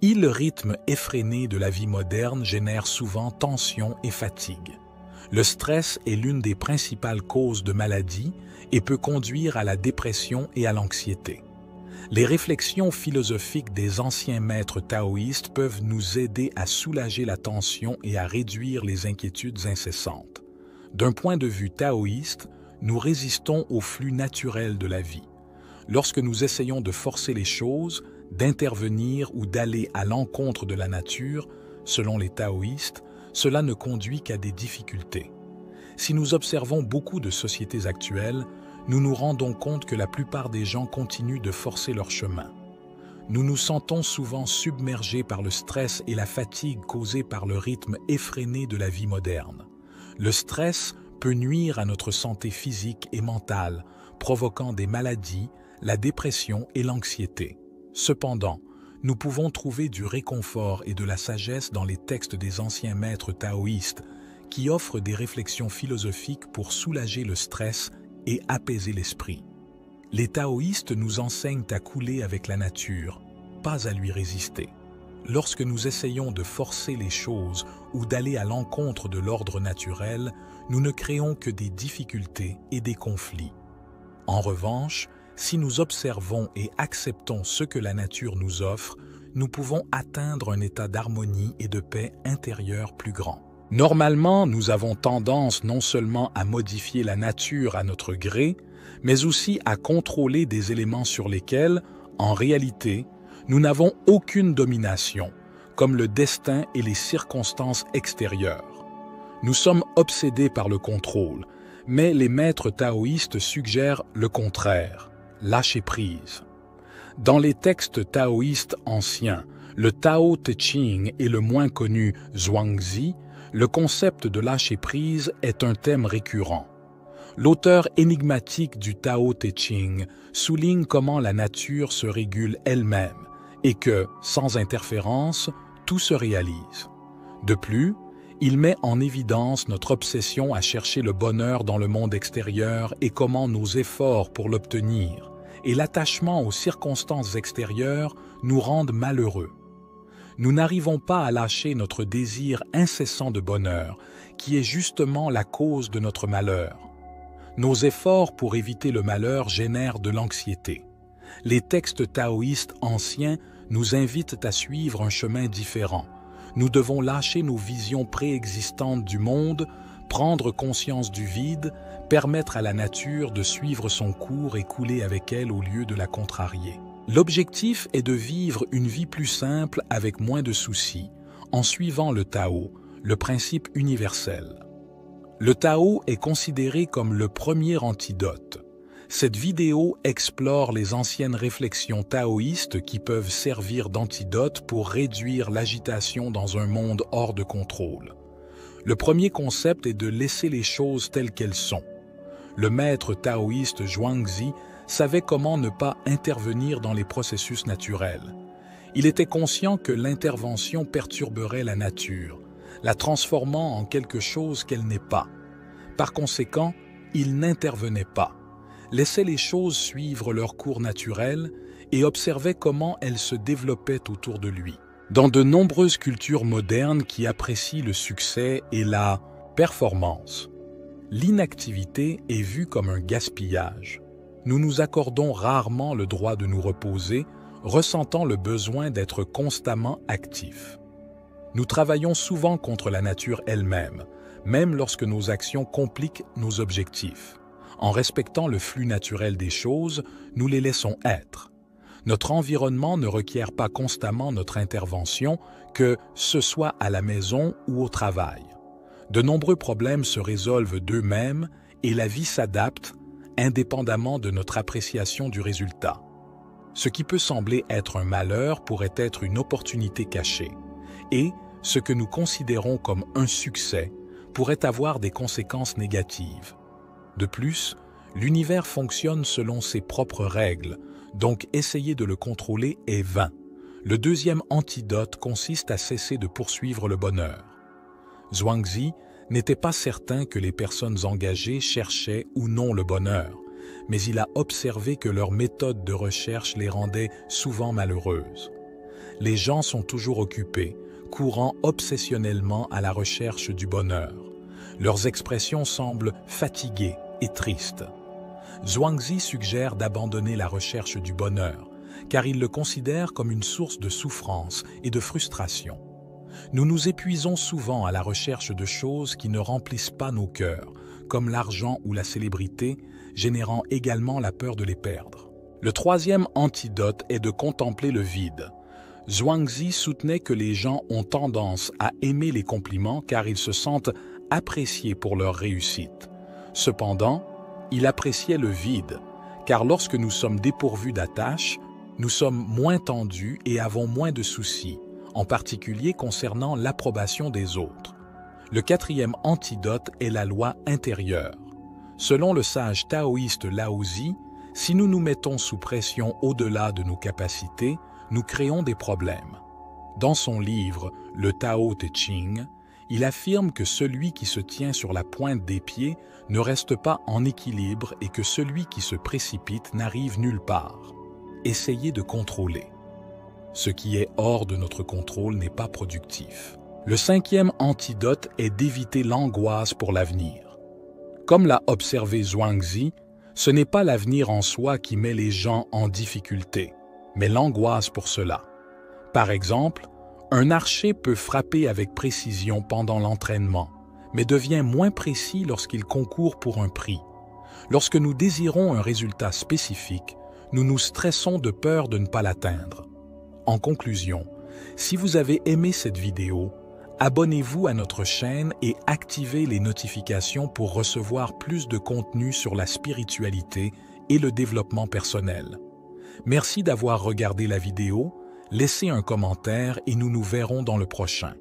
Le rythme effréné de la vie moderne génère souvent tension et fatigue. Le stress est l'une des principales causes de maladies et peut conduire à la dépression et à l'anxiété. Les réflexions philosophiques des anciens maîtres taoïstes peuvent nous aider à soulager la tension et à réduire les inquiétudes incessantes. D'un point de vue taoïste, nous résistons au flux naturel de la vie. Lorsque nous essayons de forcer les choses, d'intervenir ou d'aller à l'encontre de la nature, selon les taoïstes, cela ne conduit qu'à des difficultés. Si nous observons beaucoup de sociétés actuelles, nous nous rendons compte que la plupart des gens continuent de forcer leur chemin. Nous nous sentons souvent submergés par le stress et la fatigue causés par le rythme effréné de la vie moderne. Le stress peut nuire à notre santé physique et mentale, provoquant des maladies, la dépression et l'anxiété. Cependant, nous pouvons trouver du réconfort et de la sagesse dans les textes des anciens maîtres taoïstes qui offrent des réflexions philosophiques pour soulager le stress et apaiser l'esprit. Les taoïstes nous enseignent à couler avec la nature, pas à lui résister. Lorsque nous essayons de forcer les choses ou d'aller à l'encontre de l'ordre naturel, nous ne créons que des difficultés et des conflits. En revanche, si nous observons et acceptons ce que la nature nous offre, nous pouvons atteindre un état d'harmonie et de paix intérieure plus grand. Normalement, nous avons tendance non seulement à modifier la nature à notre gré, mais aussi à contrôler des éléments sur lesquels, en réalité, nous n'avons aucune domination, comme le destin et les circonstances extérieures. Nous sommes obsédés par le contrôle, mais les maîtres taoïstes suggèrent le contraire. Lâcher prise. Dans les textes taoïstes anciens, le Tao Te Ching et le moins connu Zhuangzi, le concept de lâcher prise est un thème récurrent. L'auteur énigmatique du Tao Te Ching souligne comment la nature se régule elle-même et que, sans interférence, tout se réalise. De plus, il met en évidence notre obsession à chercher le bonheur dans le monde extérieur et comment nos efforts pour l'obtenir et l'attachement aux circonstances extérieures nous rendent malheureux. Nous n'arrivons pas à lâcher notre désir incessant de bonheur, qui est justement la cause de notre malheur. Nos efforts pour éviter le malheur génèrent de l'anxiété. Les textes taoïstes anciens nous invitent à suivre un chemin différent. Nous devons lâcher nos visions préexistantes du monde, prendre conscience du vide, permettre à la nature de suivre son cours et couler avec elle au lieu de la contrarier. L'objectif est de vivre une vie plus simple avec moins de soucis, en suivant le Tao, le principe universel. Le Tao est considéré comme le premier antidote. Cette vidéo explore les anciennes réflexions taoïstes qui peuvent servir d'antidote pour réduire l'agitation dans un monde hors de contrôle. Le premier concept est de laisser les choses telles qu'elles sont. Le maître taoïste Zhuangzi savait comment ne pas intervenir dans les processus naturels. Il était conscient que l'intervention perturberait la nature, la transformant en quelque chose qu'elle n'est pas. Par conséquent, il n'intervenait pas, laissait les choses suivre leur cours naturel et observait comment elles se développaient autour de lui. Dans de nombreuses cultures modernes qui apprécient le succès et la performance, l'inactivité est vue comme un gaspillage. Nous nous accordons rarement le droit de nous reposer, ressentant le besoin d'être constamment actifs. Nous travaillons souvent contre la nature elle-même, même lorsque nos actions compliquent nos objectifs. En respectant le flux naturel des choses, nous les laissons être. Notre environnement ne requiert pas constamment notre intervention, que ce soit à la maison ou au travail. De nombreux problèmes se résolvent d'eux-mêmes et la vie s'adapte, indépendamment de notre appréciation du résultat. Ce qui peut sembler être un malheur pourrait être une opportunité cachée, et ce que nous considérons comme un succès pourrait avoir des conséquences négatives. De plus, l'univers fonctionne selon ses propres règles, donc essayer de le contrôler est vain. Le deuxième antidote consiste à cesser de poursuivre le bonheur. Zhuangzi n'était pas certain que les personnes engagées cherchaient ou non le bonheur, mais il a observé que leur méthode de recherche les rendait souvent malheureuses. Les gens sont toujours occupés, courant obsessionnellement à la recherche du bonheur. Leurs expressions semblent fatiguées et tristes. Zhuangzi suggère d'abandonner la recherche du bonheur, car il le considère comme une source de souffrance et de frustration. Nous nous épuisons souvent à la recherche de choses qui ne remplissent pas nos cœurs, comme l'argent ou la célébrité, générant également la peur de les perdre. Le troisième antidote est de contempler le vide. Zhuangzi soutenait que les gens ont tendance à aimer les compliments car ils se sentent appréciés pour leur réussite. Cependant, il appréciait le vide, car lorsque nous sommes dépourvus d'attache, nous sommes moins tendus et avons moins de soucis, en particulier concernant l'approbation des autres. Le quatrième antidote est la loi intérieure. Selon le sage taoïste Laozi, si nous nous mettons sous pression au-delà de nos capacités, nous créons des problèmes. Dans son livre « Le Tao Te Ching », il affirme que celui qui se tient sur la pointe des pieds ne reste pas en équilibre et que celui qui se précipite n'arrive nulle part. Essayez de contrôler. Ce qui est hors de notre contrôle n'est pas productif. Le cinquième antidote est d'éviter l'angoisse pour l'avenir. Comme l'a observé Zhuangzi, ce n'est pas l'avenir en soi qui met les gens en difficulté, mais l'angoisse pour cela. Par exemple, un archer peut frapper avec précision pendant l'entraînement, mais devient moins précis lorsqu'il concourt pour un prix. Lorsque nous désirons un résultat spécifique, nous nous stressons de peur de ne pas l'atteindre. En conclusion, si vous avez aimé cette vidéo, abonnez-vous à notre chaîne et activez les notifications pour recevoir plus de contenu sur la spiritualité et le développement personnel. Merci d'avoir regardé la vidéo, laissez un commentaire et nous nous verrons dans le prochain.